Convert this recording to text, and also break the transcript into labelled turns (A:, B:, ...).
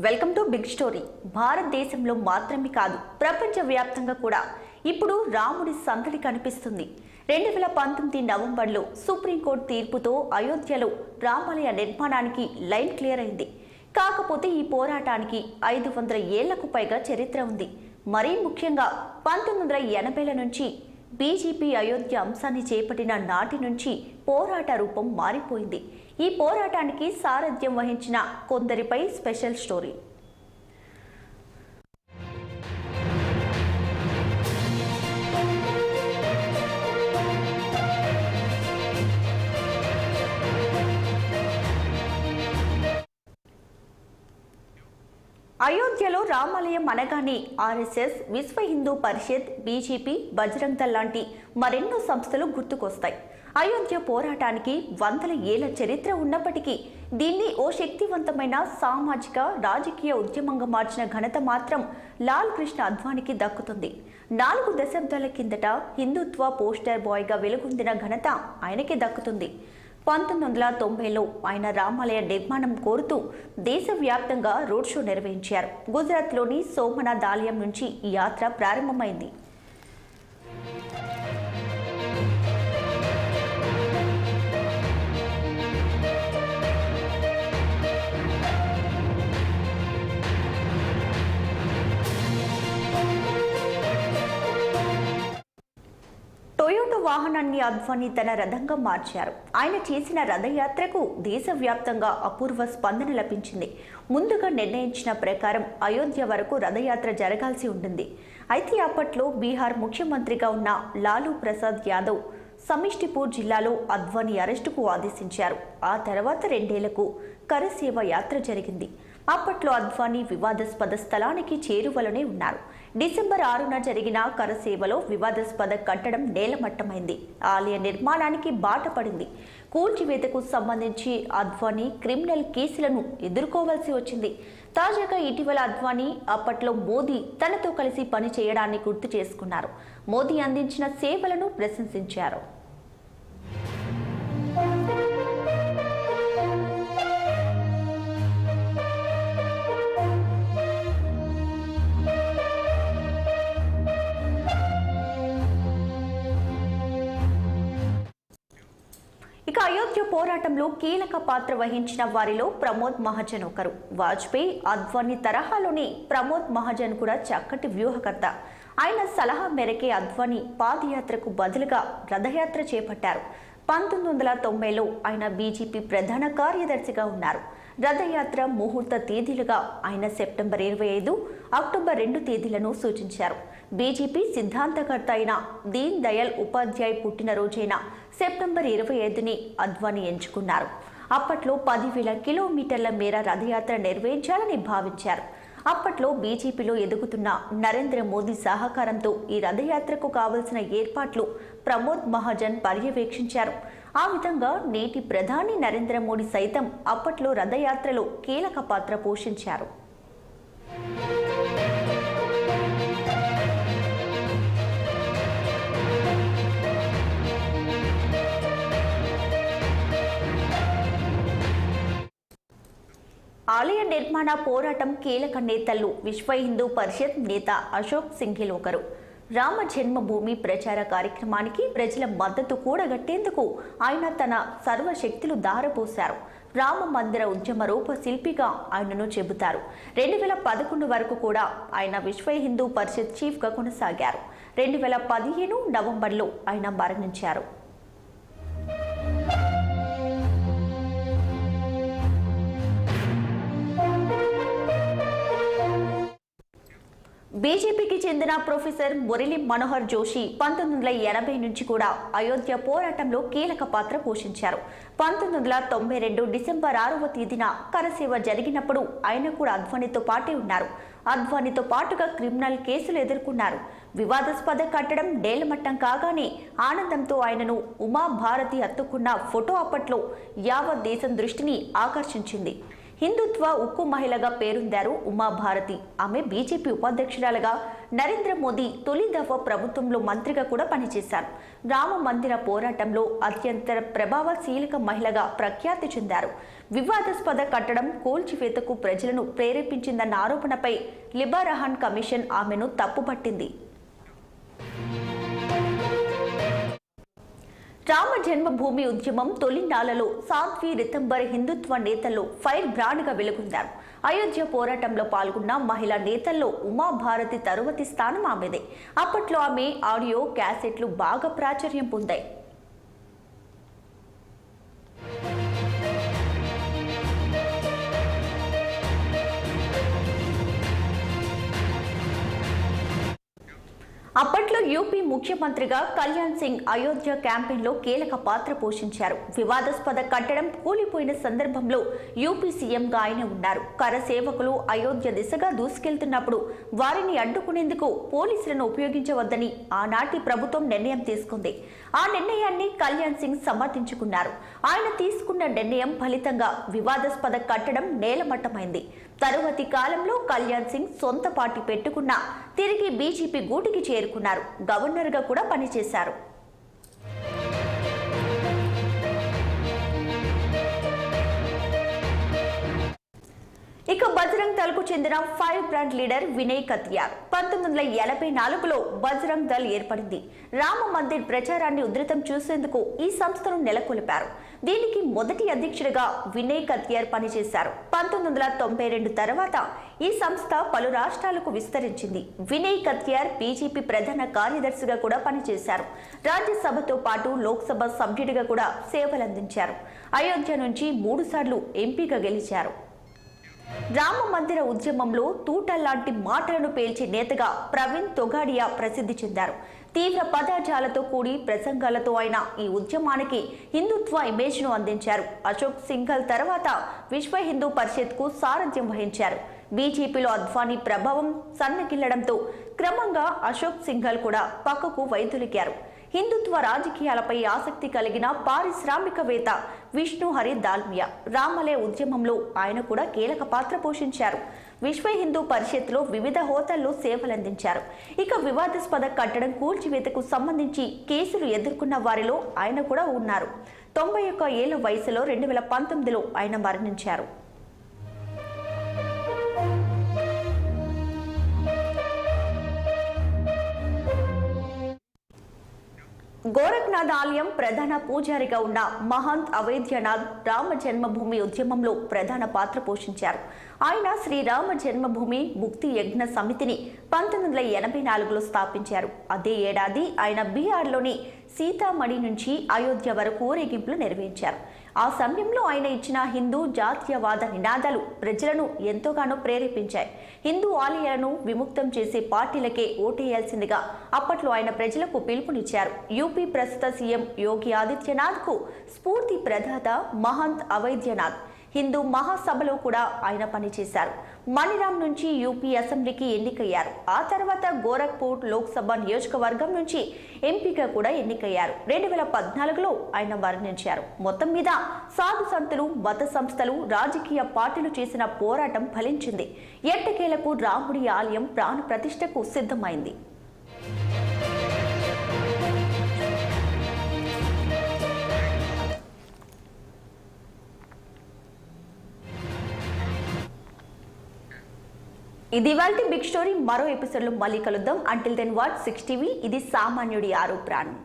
A: Welcome to big story. భారతదేశంలో మాత్రమే కాదు, ప్రపంచవ్యాప్తంగా కూడా ఇప్పుడు రాముడి సందడి కనిపిస్తుంది. 2019 నవంబర్లో సుప్రీంకోర్టు తీర్పుతో అయోధ్యలో రామాలయ నిర్మాణానికి లైన్ క్లియర్ అయింది. కాకపోతే ఈ పోరాటానికి 500 ఏళ్లకు పైగా చరిత్ర ఉంది. మరీ ముఖ్యంగా 1980ల నుంచి బీజేపీ అయోధ్య అంశాన్ని చేపట్టిన నాటి నుంచి పోరాట రూపం మారిపోయింది. ఈ పోరాటానికి సారథ్యం వహించిన కొందరిపై స్పెషల్ స్టోరీ. అయోధ్యలో రామాలయం అనగానే ఆర్ఎస్ఎస్, విశ్వ హిందూ పరిషత్, బీజేపీ, బజరంగ్ దళ్ లాంటి మరెన్నో సంస్థలు గుర్తుకొస్తాయి. అయోధ్య పోరాటానికి 100 ఏళ్ల చరిత్ర ఉన్నప్పటికీ దీన్ని ఓ శక్తివంతమైన సామాజిక, రాజకీయ ఉద్యమంగా మార్చిన ఘనత మాత్రం లాల్ కృష్ణ అద్వానీకి దక్కుతుంది. 4 దశాబ్దాల కిందట హిందుత్వ పోస్టర్ బాయ్గా వెలుగొందిన ఘనత ఆయనకే దక్కుతుంది. 1990లో ఆయన రామాలయ నిర్మాణం కోరుతూ దేశవ్యాప్తంగా రోడ్ షో నిర్వహించారు. గుజరాత్లోని సోమనాథ్ ఆలయం నుంచి ఈ యాత్ర ప్రారంభమైంది. టొయోటా వాహనాన్ని అద్వానీ తన రథంగా మార్చారు. ఆయన చేసిన రథయాత్రకు దేశవ్యాప్తంగా అపూర్వ స్పందన లభించింది. ముందుగా నిర్ణయించిన ప్రకారం అయోధ్య వరకు రథయాత్ర జరగాల్సి ఉంటుంది. అయితే అప్పట్లో బీహార్ ముఖ్యమంత్రిగా ఉన్న లాలూ ప్రసాద్ యాదవ్ సమిష్టిపూర్ జిల్లాలో అద్వానీ అరెస్టుకు ఆదేశించారు. ఆ తర్వాత 2 ఏళ్లకు కరసేవ యాత్ర జరిగింది. అప్పట్లో అద్వానీ వివాదాస్పద స్థలానికి చేరువలోనే ఉన్నారు. డిసెంబర్ 6న జరిగిన కరసేవలో వివాదాస్పద కట్టడం నేలమట్టమైంది. ఆలయ నిర్మాణానికి బాట పడింది. కూల్చివేతకు సంబంధించి అద్వానీ క్రిమినల్ కేసులను ఎదుర్కోవాల్సి వచ్చింది. తాజాగా ఇటీవల అద్వానీ అప్పట్లో మోదీ తనతో కలిసి పని చేయడాన్ని గుర్తు చేసుకున్నారు. మోదీ అందించిన సేవలను ప్రశంసించారు. ఇక అయోధ్య పోరాటంలో కీలక పాత్ర వహించిన వారిలో ప్రమోద్ మహాజన్ ఒకరు. వాజ్పేయి, అద్వానీ తరహాలోని ప్రమోద్ మహాజన్ కూడా చక్కటి వ్యూహకర్త. ఆయన సలహా మేరకే అద్వానీ పాదయాత్రకు బదులుగా రథయాత్ర చేపట్టారు. 1990లో ఆయన బీజేపీ ప్రధాన కార్యదర్శిగా ఉన్నారు. రథయాత్ర ముహూర్త తేదీలుగా ఆయన సెప్టెంబర్ 25, అక్టోబర్ 2 తేదీలను సూచించారు. బీజేపీ సిద్ధాంతకర్త అయిన దీన్ దయాళ్ ఉపాధ్యాయ్ పుట్టినరోజైన సెప్టెంబర్ 25ని అద్వానీ ఎంచుకున్నారు. అప్పట్లో 10,000 కిలోమీటర్ల మేర రథయాత్ర నిర్వహించాలని భావించారు. అప్పట్లో బీజేపీలో ఎదుగుతున్న నరేంద్ర మోదీ సహకారంతో ఈ రథయాత్రకు కావలసిన ఏర్పాట్లు ప్రమోద్ మహాజన్ పర్యవేక్షించారు. ఆ విధంగా నేటి ప్రధాని నరేంద్ర మోదీ సైతం అప్పట్లో రథయాత్రలో కీలక పాత్ర పోషించారు. ఆలయ నిర్మాణ పోరాటం కీలక నేతల్లో విశ్వ హిందూ పరిషత్ నేత అశోక్ సింఘిల్ ఒకరు. రామ జన్మభూమి ప్రచార కార్యక్రమానికి ప్రజల మద్దతు కూడగట్టేందుకు ఆయన తన సర్వశక్తులు ధారపోశారు. రామ మందిర ఉద్యమ రూప శిల్పిగా ఆయనను చెబుతారు. 2011 వరకు కూడా ఆయన విశ్వ హిందూ పరిషత్ చీఫ్గా కొనసాగారు. 2015 నవంబర్లో ఆయన మరణించారు. బీజేపీకి చెందిన ప్రొఫెసర్ మురళీ మనోహర్ జోషి 1980 నుంచి కూడా అయోధ్య పోరాటంలో కీలక పాత్ర పోషించారు. 1992 డిసెంబర్ 6వ తేదీన కరసేవ జరిగినప్పుడు ఆయన కూడా అద్వానీతో పాటే ఉన్నారు. అద్వానీతో పాటుగా క్రిమినల్ కేసులు ఎదుర్కొన్నారు. వివాదాస్పద కట్టడం నేలమట్టం కాగానే ఆనందంతో ఆయనను ఉమాభారతి హత్తుకున్న ఫోటో అప్పట్లో యావత్ దేశం దృష్టిని ఆకర్షించింది. హిందుత్వ ఉక్కు మహిళగా పేరొందారు ఉమాభారతి. ఆమె బీజేపీ ఉపాధ్యక్షురాలుగా నరేంద్ర మోదీ తొలి దఫా ప్రభుత్వంలో మంత్రిగా కూడా పనిచేశారు. రామ మందిర పోరాటంలో అత్యంత ప్రభావశీలక మహిళగా ప్రఖ్యాతి చెందారు. వివాదాస్పద కట్టడం కూల్చివేతకు ప్రజలను ప్రేరేపించిందన్న ఆరోపణపై లిబారహాన్ కమిషన్ ఆమెను తప్పుపట్టింది. రామ జన్మభూమి ఉద్యమం తొలి నాళ్లలో సాధ్వి రితంబర్ హిందుత్వ నేతల్లో ఫైర్ బ్రాండ్గా వెలుగొందారు. అయోధ్య పోరాటంలో పాల్గొన్న మహిళా నేతల్లో ఉమాభారతి తరువాతి స్థానం ఆమెదే. అప్పట్లో ఆమె ఆడియో క్యాసెట్లు బాగా ప్రాచుర్యం పొందాయి. అప్పట్లో యూపీ ముఖ్యమంత్రిగా కళ్యాణ్ సింగ్ అయోధ్య క్యాంపెయిన్లో కీలక పాత్ర పోషించారు. వివాదాస్పద కట్టడం కూలిపోయిన సందర్భంలో యూపీ సీఎంగా ఆయన ఉన్నారు. కరసేవకులు అయోధ్య దిశగా దూసుకెళ్తున్నప్పుడు వారిని అడ్డుకునేందుకు పోలీసులను ఉపయోగించవద్దని ఆనాటి ప్రభుత్వం నిర్ణయం తీసుకుంది. ఆ నిర్ణయాన్ని కళ్యాణ్ సింగ్ సమర్థించుకున్నారు. ఆయన తీసుకున్న నిర్ణయం ఫలితంగా వివాదాస్పద కట్టడం నేలమట్టమైంది. తరువాతి కాలంలో కళ్యాణ్ సింగ్ సొంత పార్టీ పెట్టుకున్న తిరిగి బీజేపీ గూటికి చేరుకున్నారు. గవర్నర్గా కూడా పనిచేశారు. ఇక బజరంగ్ దళ్కు చెందిన fire brand leader Vinay Katiyar 1984లో బజరంగ్ దళ్ ఏర్పడింది. రామ మందిర్ ప్రచారాన్ని ఉధృతం చేసేందుకు ఈ సంస్థను నెలకొల్పారు. దీనికి మొదటి అధ్యక్షుడిగా వినయ్ కతియార్ పనిచేశారు. 1992 తర్వాత ఈ సంస్థ పలు రాష్ట్రాలకు విస్తరించింది. వినయ్ కతియార్ బీజేపీ ప్రధాన కార్యదర్శిగా కూడా పనిచేశారు. రాజ్యసభతో పాటు లోక్సభ సభ్యుడిగా కూడా సేవలందించారు. అయోధ్య నుంచి 3 సార్లు ఎంపీగా గెలిచారు. రామ మందిర ఉద్యమంలో తూటల్లాంటి మాటలను పేల్చే నేతగా ప్రవీణ్ తొగాడియా ప్రసిద్ధి చెందారు. తీవ్ర పదజాలతో కూడి ప్రసంగాలతో ఆయన ఈ ఉద్యమానికి హిందుత్వ ఇమేజ్ను అందించారు. అశోక్ సింఘల్ తర్వాత విశ్వ హిందూ పరిషత్కు సారథ్యం వహించారు. బీజేపీలో అద్వానీ ప్రభావం సన్నగిల్లడంతో క్రమంగా అశోక్ సింఘల్ కూడా పక్కకు వైదొలిగారు. హిందుత్వ రాజకీయాలపై ఆసక్తి కలిగిన పారిశ్రామికవేత్త విష్ణుహరి దాల్మియా రామలే ఉద్యమంలో ఆయన కూడా కీలక పాత్ర పోషించారు. విశ్వ హిందూ పరిషత్లో వివిధ హోదాల్లో సేవలందించారు. ఇక వివాదాస్పద కట్టడం కూల్చివేతకు సంబంధించి కేసులు ఎదుర్కొన్న వారిలో ఆయన కూడా ఉన్నారు. 91 ఏళ్ల వయసులో 2019లో ఆయన మరణించారు. గోరఖ్నాథ్ ఆలయం ప్రధాన పూజారిగా ఉన్న మహంత్ అవైద్యనాథ్ రామ జన్మభూమి ఉద్యమంలో ప్రధాన పాత్ర పోషించారు. ఆయన శ్రీరామ జన్మభూమి ముక్తి యజ్ఞ సమితిని 1984లో స్థాపించారు. అదే ఏడాది ఆయన బీహార్లోని సీతామణి నుంచి అయోధ్య వరకు ఊరేగింపులు నిర్వహించారు. ఆ సమయంలో ఆయన ఇచ్చిన హిందూ జాతీయవాద నినాదాలు ప్రజలను ఎంతోగానో ప్రేరేపించాయి. హిందూ ఆలయాలను విముక్తం చేసే పార్టీలకే ఓటేయాల్సిందిగా అప్పట్లో ఆయన ప్రజలకు పిలుపునిచ్చారు. యూపీ ప్రస్తుత సీఎం యోగి ఆదిత్యనాథ్కు స్ఫూర్తి ప్రదాత మహంత్ అవైద్యనాథ్. హిందూ మహాసభలో కూడా ఆయన పనిచేశారు. మణిరామ్ నుంచి యూపీ అసెంబ్లీకి ఎన్నికయ్యారు. ఆ తర్వాత గోరఖ్పూర్ లోక్సభ నియోజకవర్గం నుంచి ఎంపీగా కూడా ఎన్నికయ్యారు. 2014లో ఆయన మరణించారు. మొత్తం మీద సాధు సంతులు, మత సంస్థలు, రాజకీయ పార్టీలు చేసిన పోరాటం ఫలించింది. ఎట్టకేలకు రాముడి ఆలయం ప్రాణ ప్రతిష్టకు సిద్ధమైంది. ఇది ఇవాల్టి బిగ్ స్టోరీ. మరో ఎపిసోడ్లో మళ్ళీ కలుద్దాం. Until then what 6 TV. ఇది సామాన్యుడి ఆరో ప్రాణం.